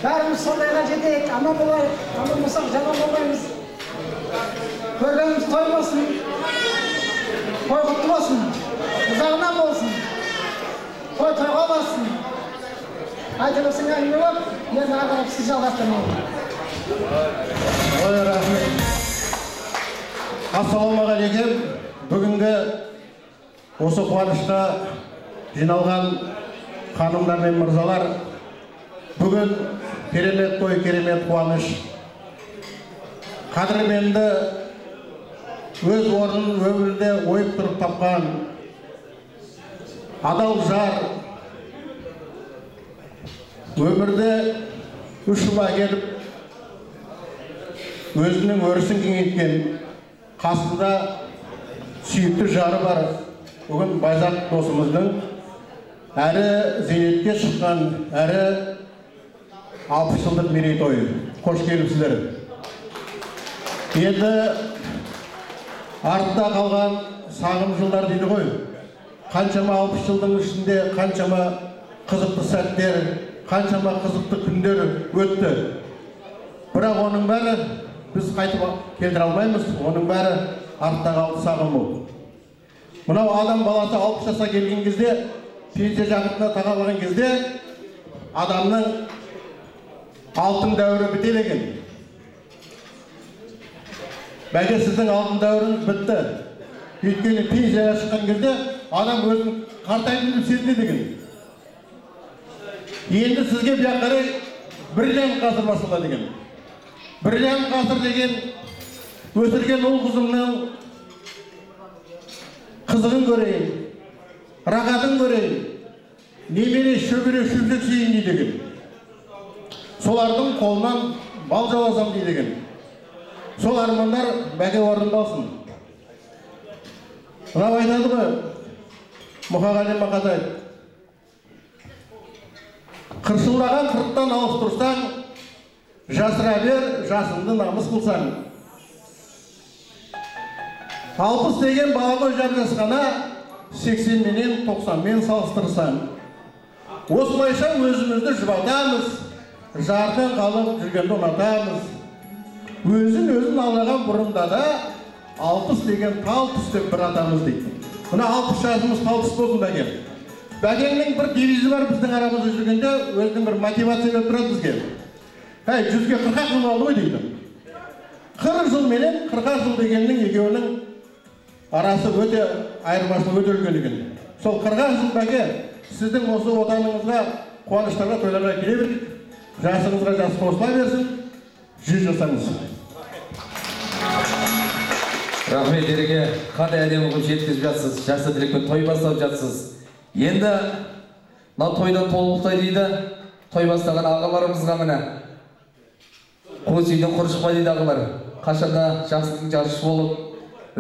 Bәріміз сондайға жетейік, аман болайық, аман болсақ жаман болмаймыз. Көргеніміз той болсын, той құтты болсын, ұзағынан болсын, той тойға болсын. Айтылысың әңгіме болып, мен ағарып сіз жалғастырмаймын. Ой, рахмет. Ассалаумағалейкум. Бүгінгі осы қуанышқа жиналған ханымдар мен мырзалар, бүгін керемет той, керемет қуаныш. Қадірменді өз орнын өмірде ойып тұрып тапқан адал жар, өмірде үш жылға келіп өзінің өрісін кеңейткен, қасында сүйікті жары бар бүгін Байзақ досымыздың әрі зейнетке шыққан, әрі 60 жылдық мерейтойы. Қош келіпсіздер. Енді артта қалған сағым жылдар дейді ғой. Қаншама 60 жылдың ішінде қаншама қызықты сәттер, қаншама қызықты күндер өтті. Бірақ оның бәрі біз қайтып келдіре алмаймыз. Оның бәрі артта қалды сағым болды. Мынау адам баласы 60 жасқа келген кезде, пенсия жағына тақалған кезде адамның алтын дәуірі бітелеген. Бәлке сіздің алтын дәуіріңіз бітті. Өйткені пенсияға шыққан кезде адам өзін қартайтынын сезінеді екен. Енді сізге бұяқ қарай бриллиант ғасыр басталады екен. Бриллиант ғасыр деген өсірген ұл қызымның қызығын көрейін, рақатын көрейін, немере шөбере шөпшек жейін дейді екен. Солардың қолынан бал жаласам дейді екен. Сол армандар бәке орындалсын. Мынау айтады ғой, Мұқағали Мақатаев. Қыршылдаған қырықтан ауыстырсаң, жасыра бер, жасыңды намыс қылсаң. 60 деген бала ғой жасқана, 80 менен 90 мен салыстырсаң. Осылайша өзімізді жұбатамыз, жардан қалып жүргенді ұнатамыз. Өзін алған бұрында да 60 деген тал түс деп бір атамыз дейді. Мына 60 жасымыз тал түс болсын бәке. Бәкеңнің бір девизі бар біздің арамызда жүргенде, өзінің бір мотивация беріп тұрады бізге. 100-ге 40 жыл алды ғой дейді. 40 жыл менен 40 жыл дегеннің екеуінің арасы өте айырмашылығы өте үлкен екен. Сол 40 жыл бәке сіздің осы отаныңызға, қуаныштарға, тойларға келе бердік. Жасыңызға жас қосыла берсін. 100 жасаңыз. Рахмет ереке, қандай әдемі қылып жеткізіп жатсыз, жақсы тілекпен той бастап жатсыз. Енді мына тойдан толықтай дейді, той бастаған ағаларымызға міне. Қос үйден құр шықпа дейді ағалар. Қашанда жақсылықтың жаршысы болып,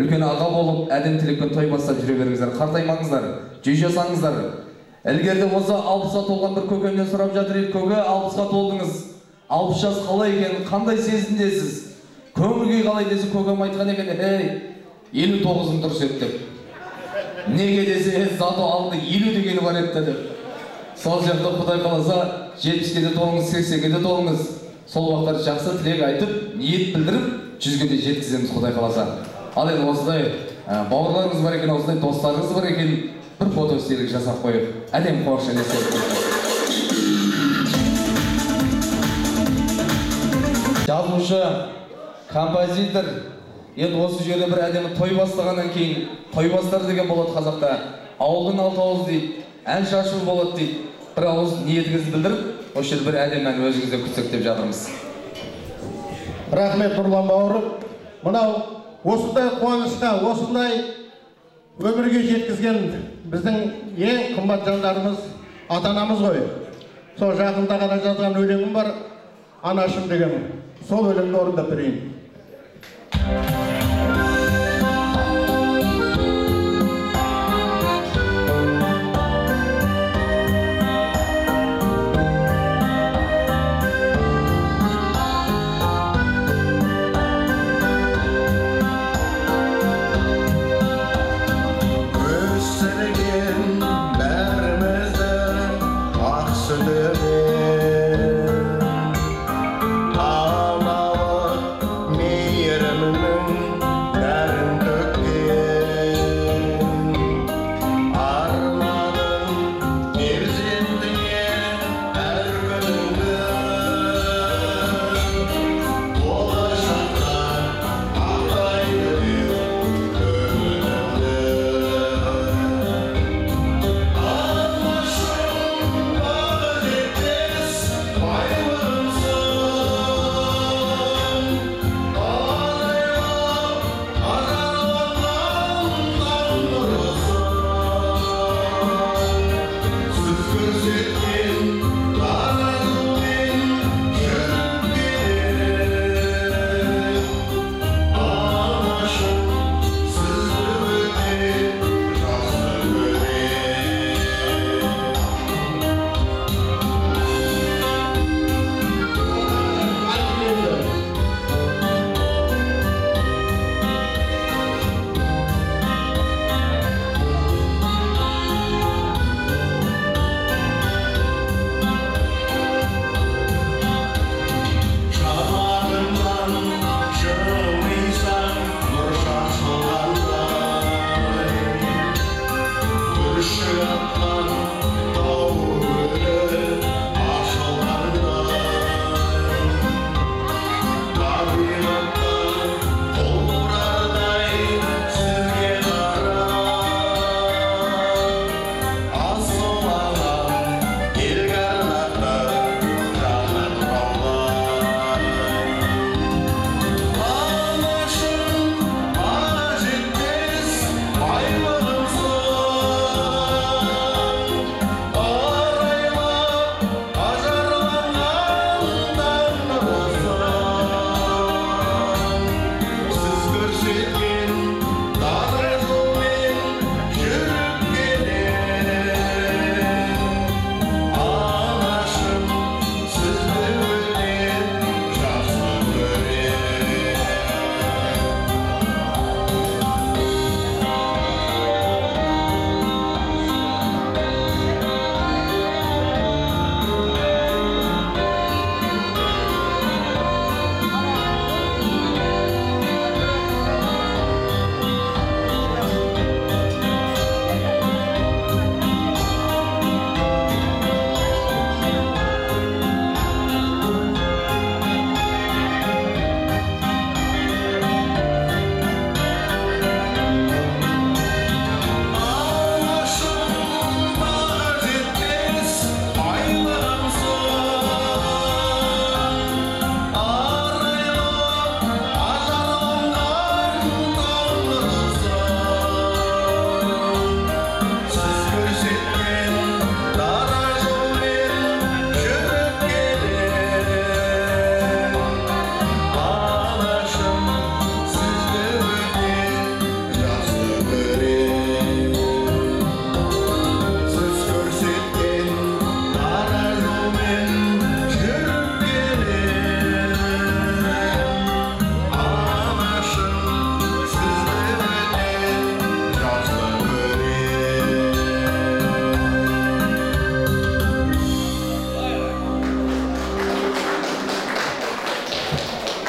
үлкен аға болып, әдем тілекпен той бастап жүре беріңіздер. Қартаймаңыздар, 100 жасаңыздар. Ілгерде осы 60-ға толған бір көкемнен сұрап жатыр еді, көке 60-ға толдыңыз. 60 жас қалай екен, қандай сезімдесіз? Көңіл-күй қалай десе, көкем айтқан екен, 59-ым дұрыс еді деп. Неге десе, зато алды 50 дегені бар еді деп. Сол жақта Құдай қаласа 70-ге де толыңыз, 80-ге де толыңыз. Сол уақыттар жақсы тілек айтып, ниет білдіріп, 100-ге де жеткіземіз Құдай қаласа. Ал енді осындай бауырларыңыз бар екен, осындай достарыңыз бар екен, бір фото стелік жасап қойып, әдем қуаныш елестетіп қойып. Жазушы, композитор, енді осы жерде бір әдемі той бастағаннан кейін, той бастар деген болады қазақта, ауылдың 6 ауыз дейді, ән шашу болады дейді. Бір ауыз ниетіңізді білдіріп, осы жерде бір әдемі ән өзіңізде күтсек деп жатырмыз. Рахмет Нұрлан бауырым. Мынау осындай қуанышқа, осындай өмірге жеткізген біздің ең қымбат жандарымыз ата-анамыз ғой. Сол жақында ғана жазған өлеңім бар, анашым деген. Сол өлеңді орындап берейін. Bәрімізді ақ сүтімен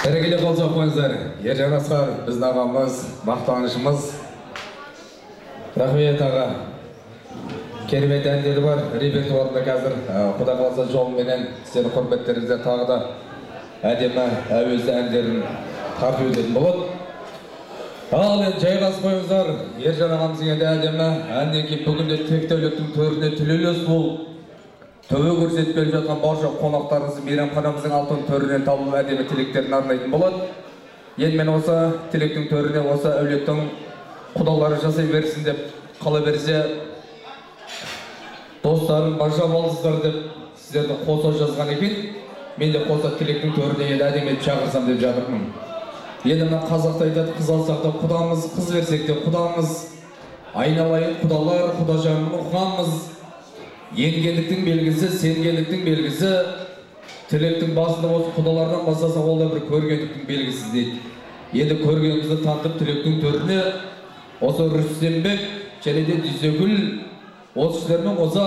Әрекелі қолжақ қойыңыздар. Ержан Асқар, біздің ағамыз, мақтанышымыз. Рахмет аға. Керемет әндері бар, репертуарында қазір. Құда қаласа жолыменен сені құрметтеріңізде тағы да әдемі әуезді әндерін тарту ететін болады. Ал енді жайғас қойыңыздар. Ержан ағамыздың енді әдемі әннен кейін бүгінде тек дәулеттің төріне түлелес бол. Төбе көрсетіп келіп жатқан барша қонақтарыңызды мейрамханамыздың алтын төрінен табылып әдемі тілектерін арнайтын болады. Енді мен осы тілектің төріне осы әулеттің құдалары жасай берсін деп қала берсе, достарым барша балсыздар деп сіздерді қоса жазған екен. Мен де қоса тілектің төріне енді әдемі етіп шақырсам деп жатырмын. Енді мына қазақта айтады, қыз алсақ та құдамыз, қыз берсек те құдамыз, айналайын құдалар, құдажанын ұққанмыз. Енгендіктің белгісі, сенгендіктің белгісі, тілектің басында осы құдалардан бастаса ол да бір көргендіктің белгісі дейді. Енді көргенімізді танытып тілектің төріне осы Рүстембек және де Дүйсегүл осы кісілермен қоса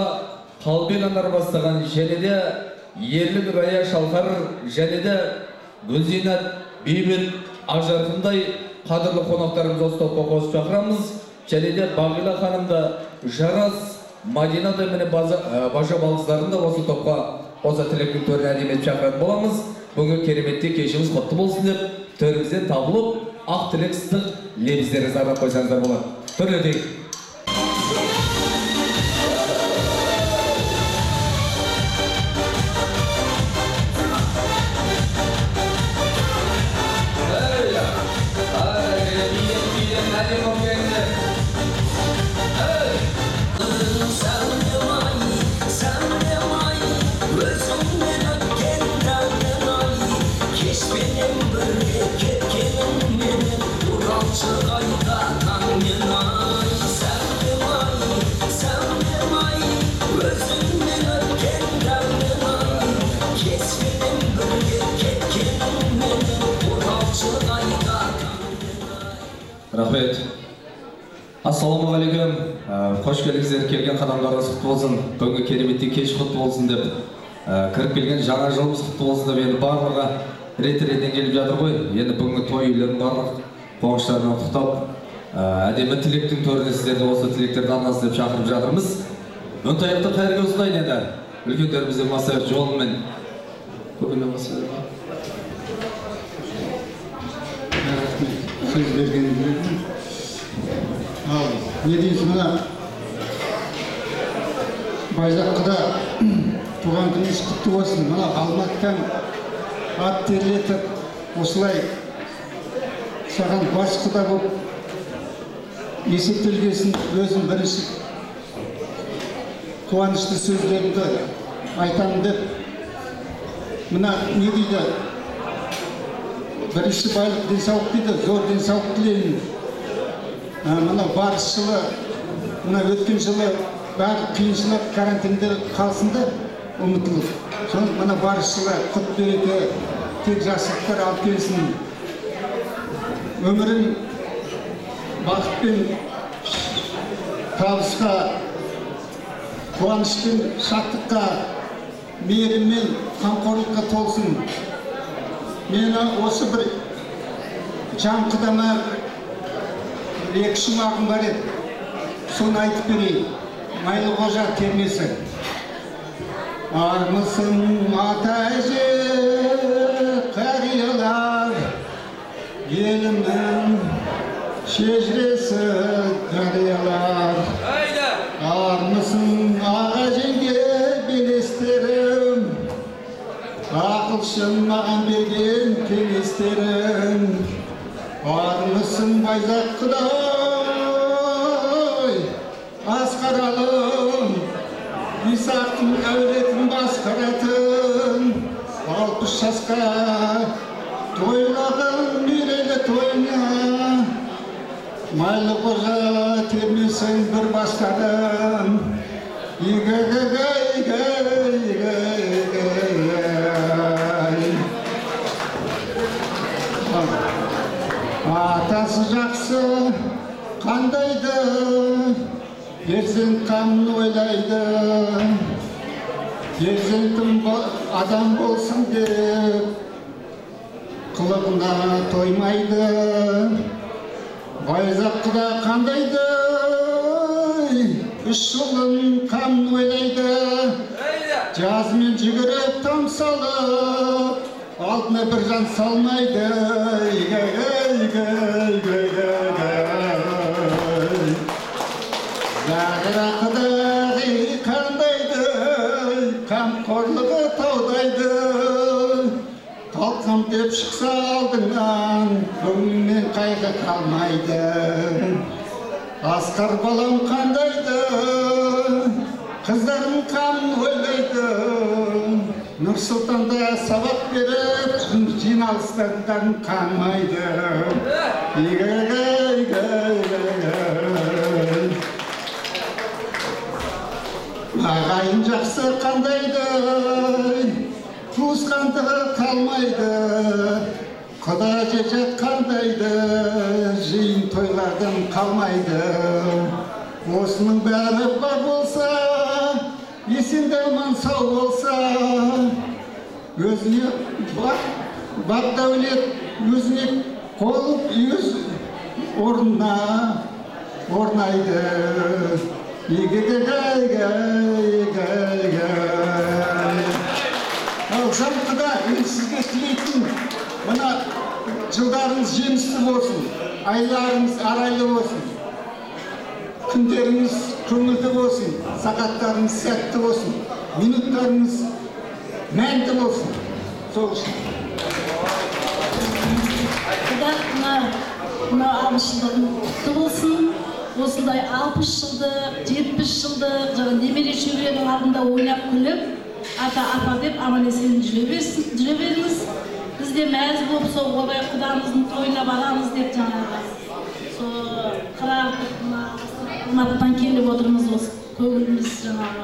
Қалбек анар бастаған және де Ерлік Рая Шалқар және де Гүлзинат Бейбіт Ақжарқындай қадірлі қонақтарымыз осы топқа қосып шақырамыз. Және де Бағила ханымды, Жарас Мадинада міне бажа балықтарын да осы топқа осы тілектің төріне әдемі етіп шақыратын боламыз. Бүгінгі кереметте кешіміз құтты болсын деп төрімізден табылып, ақ тілек сыздық лебіздеріңізді арнап қойсаңыздар болады. Төрлетейік. Рахмет. Ассалаумағалейкум. Қош келдіңіздер, келген қадамдарыңыз құтты болсын. Бүгінгі кереметте кеш құтты болсын деп кіріп келген жаңа жылымыз құтты болсын деп енді барлығы рет-ретінен келіп жатыр ғой. Енді бүгінгі той үйлерін барлық қуаныштарына құттықтап әдемі тілектің төріне сіздерді осы тілектерді арнасы деп шақырып жатырмыз. Үн-таяқты қайырға осылайды енді. Үлкендеріміздің массаж жолымен көбіне басылады. Сөз бергеніңізді. Ал, не дейсің мына Байзаққыда туған күніңіз құтты болсын. Мына Алматыдан ат терлетіп, осылай саған бас құда болып есептелгесін өзім бірінші қуанышты сөздерімді айтамын деп. Мына не дейді? Бірінші байлық денсаулық дейді, зор денсаулық тілеймін. Мына барыс жылы, мына өткен жылы бәрі қиыншылық карантинде қалсында ұмытылып. Соның мына барыс жылы құт береке, тек жақсылықтар алып келсін. Өмірін бақыт пен табысқа, қуаныш пен шаттыққа, мейірім мен қамқорлыққа толсын. Мені осы бір жаңқыдама екі шумағым бар еді. Соны айтып берейін. Майлықожа термесі. Армысың ата әже қариялар, елімнің шежіресі қариялар. Армысың аға жеңге белестерім, ақылшым маған берген кеңестерің. Армысың Байзаққыдай асқаралым, Исақтың әулетін басқаратын. 60 жасқа тойлаған мерейлі тойына, Майлықожа термесің бір бастадым. Атасы жақсы қандайды, перзент қамын ойлайды. Перзентім адам болсын деп, қылып Барлығына тоймайды, байзаққа да қандайды, үш жылын қамын ойлайды, жазмен жүгіріп тамсалып, алдына бір жан салмайды. Жағырақыда қандайды, қамқорлығы таудайды. Қалқам деп шықса алдыңнан, көңілмен қайғы қалмайды. Асқар балам қандайды, қыздарым қамын ойлайды. Нұр-Сұлтанда сабақ беріп, жиналыстардан қанмайды. Ағайын жақсы қандайды, туысқандығы қалмайды. Құда жекет қандайды, жиын тойлардан қалмайды. Осының бәрі бар болса, есінде аман сау болса, өзіне бақ дәулет, өзіне қолып өз орнына орнайды. Ал жалпыда мен сізге тілейтін, мына жылдарыңыз жемісті болсын, айларыңыз арайлы болсын, күндеріңіз көңілді болсын, сағаттарыңыз сәтті болсын, минуттарыңыз мәнді болсын. Сол үшін. Құда мына 60 жылдығың құтты болсын. Осындай 60 жылдық, 70 жылдық, немере шөберенің алдында ойнап күліп, ата апа деп аман есен жүре беріңіз. Біз де мәз болып, сол ойбай құдамыздың тойына барамыз деп жаңағы. Алматыдан келіп отырмыз, осы көңіліміз жаңағы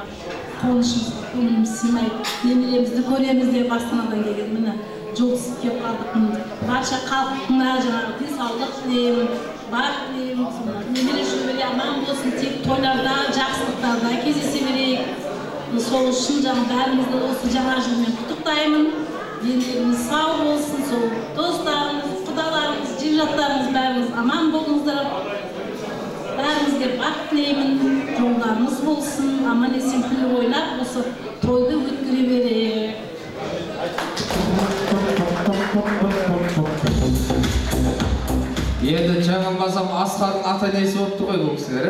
қуанышымыз, көңіліміз сыймай, немеремізді көреміз деп Астанадан келген, міне жолсыз келіп қалдық. Барша халқына жаңағы денсаулық тілеймін, бақ тілеймін, немере шөбере аман болсын, тек тойларда, жақсылықтарда кездесе берейік. Сол үшін бәрімізді осы жаңа жылмен құттықтаймын. Денlerimiz sağ olsun, dostlarımız, құдаларымыз, жекжаттарымыз бәріміз аман болыңыздар. Бәрімізге бақ тілеймін, жолдарымыз болсын, аман есен күліп ойнап, осы тойды өткіре берейік. Енді жаңылмасам Асқардың ата-енесі болыпты ғой бұл кісілер,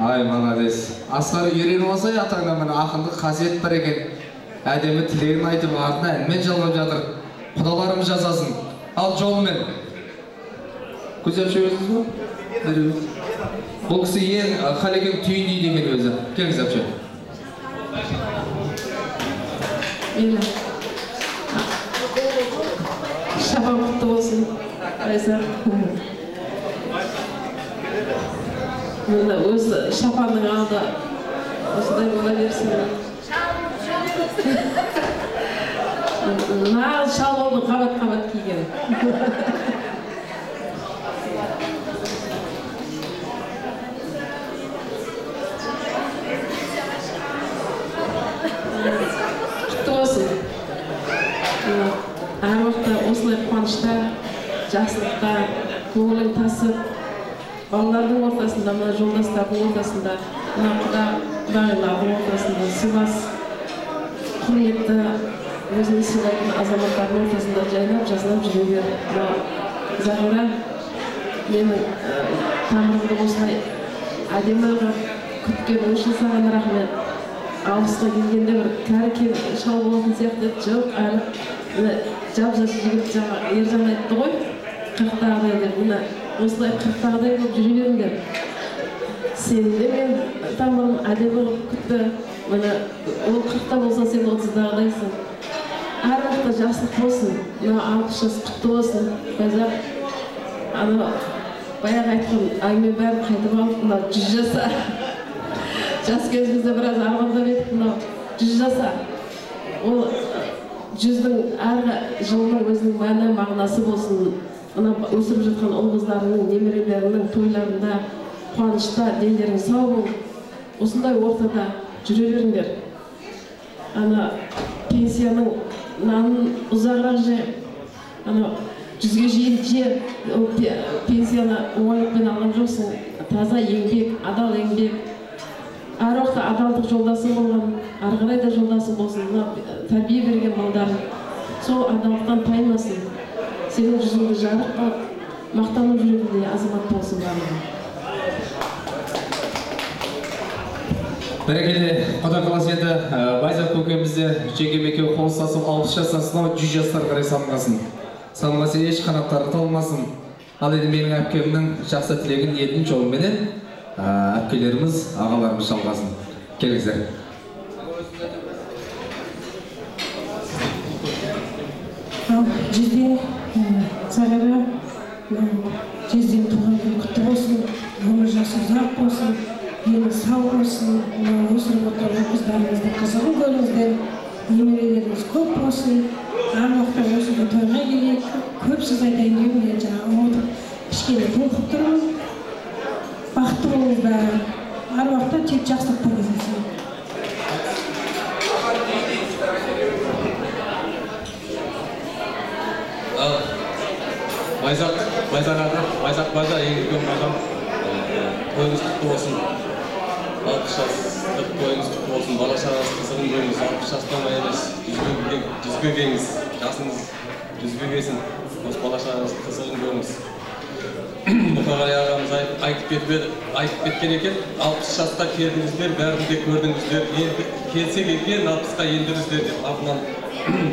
ай молодец. Асқар үйреніп болса, атаңнан міне ақындық қасиет бар екен. Әдемі тілегін айтып, артына әнмен жалғап жатыр. Құдаларым жазасын. Ал жолымен. Көзер шөбесіз бі? Бұл кісі ең қалекең түйін дейді екен өзі. Келіңіз әпше. Шапан құтты болсын. Айса. Өзі шапанның алды осыдай бола берсін. Нағыз шал болды, қабат-қабат киген. Құтты болсын. Әр уақытта осылай қуанышта, жақсылықта, көңілің тасып, балалардың ортасында, мына жолдастардың ортасында, мына құдағайлардың ортасында, сыйлас, құрметті, өзіне сыйлайтын азаматтардың ортасында жайнап, жазылап жүре бер. Зағира, менің тамырымды осылай әдемі күткенің үшін саған рахмет. Алысқа келгенде бір кәрі шал болатын сияқты жоқ, әрі жап-жас жігіт ержан айтты ғой, 40-тағыдай деп, мына осылай 40-тағыдай болып жүре беріңдер. Сені де мен тамырым әдемі болып күтті, мына ол 40-та болса сен 30-дағыдайсың. Әр уақытта жақсылық болсын, мына 60 жас құтты болсын. Қазақ, баяғы айтқан әңгіме бәрін қайтып алып, мына 100 жаса. Жас кезімізде біраз армандап едік, мына 100 жаса. Ол 100-дің әрі жылының өзінің мәні мағынасы болсын. Мына өсіріп жатқан ұл қыздарының, немерелерінің тойларында, қуанышта, дендерің сау бол. Осындай ортада жүре беріңдер. Пенсияның нанын ұзағырақ жеп, 100-ге жуық жер пенсияны оңайлықпен алған жоқсың. Таза еңбек, адал еңбек. Әр уақытта адалдық жолдасың болған, ары қарай да жолдасың болсын. Тәрбие берген балдарың сол адалдықтан таймасын. Сенің жүзіңді жарық қылып, мақтанып жүргендей азамат болсын барлығы. Бәрекелді, Құдай қаласа енді Байзақ көкемізде жеңгем екеуі қол ұстасып 60 жастан сынау 100 жастар қарай самғасын. Самғаса еш қанаттары талмасын. Ал енді менің әпкемнің жақсы тілегін ниетін жолыменен әпкелеріміз, ағаларымыз жалғасын. Келіңіздер. Жүзден Сағара, жүзден туған күн құтты болсын, өмір жасы ұзақ болсын, ені сау болсын, өсіріп отырған қыздарыңызды қызығын көріңіздер, немерелеріңіз көп болсын, әр уақытта осында тойға келейік, көп сөз айтайын деп мен жаңағы отырып кішкене толқып тұрмын. Бақытты болыңыздар, әр уақытта тек жақсылықта кездесін. Байзақ бажа ең үлкен бажам. Тойыңыз құтты болсын. 60 жастық тойыңыз құтты болсын. Бала шағаңыз қызығын көріңіз. 60 жастан емес, 100-ге келіңіз. Жасыңыз 100-ге келсін. Осы бала шағаңыз қызығын көріңіз. Мұқағали ағамыз айтып кеткен екен. 60 жасқа келдіңіздер, бәрін де көрдіңіздер. Келсе келген 60-қа ендіңіздер деп. Артынан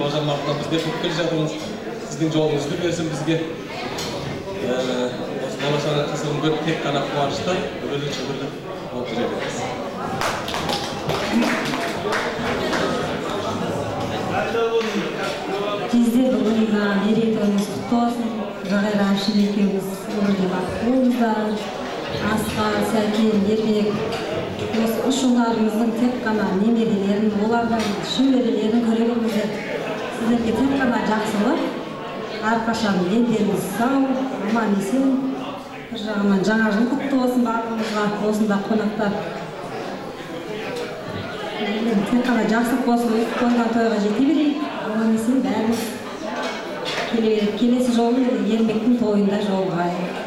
бажам артынан бізде көп келе жатырмыз. Сіздің жолыңызды берсін бізге. Осы бала шағаның қызығын көріп тек қана қуанышты, үрлі-шүрлі болып жүре береміз. Біздер бүгін мерейтойымыз құтты болсын. Жағайра әпшілі екеуміз өмірге бақытты болыңыздар. Асқар, Сәкен, Ермек, осы үш ұлдарымыздың тек қана немерелерін, олардың шөберелерін көре біліңіздер. Сіздерге тек қана жақсылық, әрқашан дендеріңіз сау, аман есен. Бір жағынан жаңа жыл құтты болсын барлығымызға, осында қонақтар. Тек қана жақсылық болсын, қойған тойға жете берейік, аман есен бәріміз. Келесі жолы Ермектің тойында жолығайық.